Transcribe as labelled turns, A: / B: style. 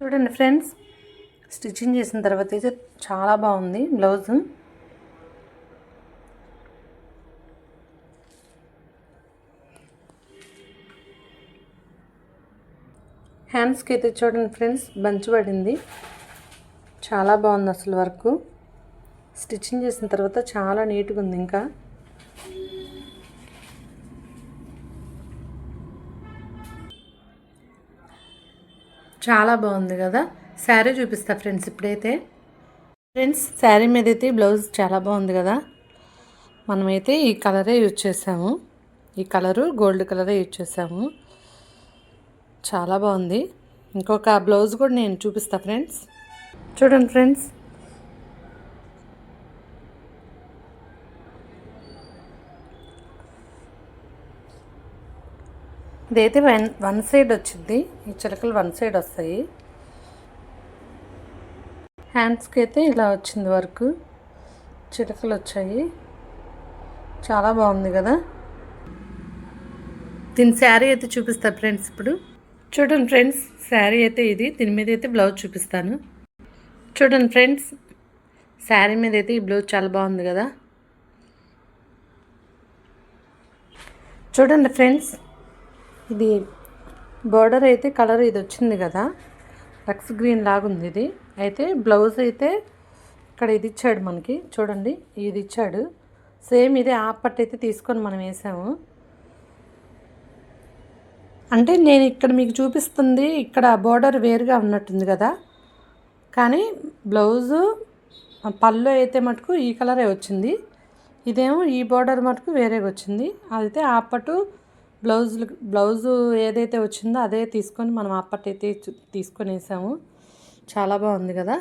A: చూడండి friends, stitching చేసిన తర్వాత అయితే చాలా బాగుంది బ్లౌజ్. హ్యాండ్స్కి అయితే చూడండి ఫ్రెండ్స్, బంచ్ పడింది. చాలా బాగుంది అసలు వర్క్. స్టిచ్చింగ్ చేసిన తర్వాత చాలా నీట్గా ఉంది. ఇంకా చాలా బాగుంది కదా. శారీ చూపిస్తా ఫ్రెండ్స్ ఇప్పుడైతే. ఫ్రెండ్స్, శారీ మీద అయితే బ్లౌజ్ చాలా బాగుంది కదా. మనమైతే ఈ కలరే యూజ్ చేసాము. ఈ కలరు గోల్డ్ కలరే యూజ్ చేసాము. చాలా బాగుంది. ఇంకొక బ్లౌజ్ కూడా నేను చూపిస్తా ఫ్రెండ్స్. చూడండి ఫ్రెండ్స్, ఇదైతే వన్ సైడ్ వచ్చింది. ఈ చిలకలు వన్ సైడ్ వస్తాయి. హ్యాండ్స్కి అయితే ఇలా వచ్చింది వర్క్, చిలకలు వచ్చాయి. చాలా బాగుంది కదా. దీని శారీ అయితే చూపిస్తా ఫ్రెండ్స్ ఇప్పుడు. చూడండి ఫ్రెండ్స్, శారీ అయితే ఇది. దీని మీద అయితే బ్లౌజ్ చూపిస్తాను. చూడండి ఫ్రెండ్స్, శారీ మీద అయితే ఈ బ్లౌజ్ చాలా బాగుంది కదా. చూడండి ఫ్రెండ్స్, ఇది బార్డర్ అయితే కలర్ ఇది వచ్చింది కదా, లక్స్ గ్రీన్ లాగుంది. ఇది అయితే బ్లౌజ్ అయితే ఇక్కడ ఇది ఇచ్చాడు మనకి. చూడండి, ఇది ఇచ్చాడు. సేమ్ ఇదే ఆపట్టు అయితే తీసుకొని మనం వేసాము. అంటే నేను ఇక్కడ మీకు చూపిస్తుంది, ఇక్కడ బార్డర్ వేరుగా ఉన్నట్టుంది కదా, కానీ బ్లౌజు పళ్ళు అయితే మటుకు ఈ కలరే వచ్చింది. ఇదేమో ఈ బార్డర్ మటుకు వేరేగా వచ్చింది. అయితే ఆపట్టు బ్లౌజు ఏదైతే వచ్చిందో అదే తీసుకొని మనం ఆపట్టు అయితే తీసుకొని వేసాము. చాలా బాగుంది కదా.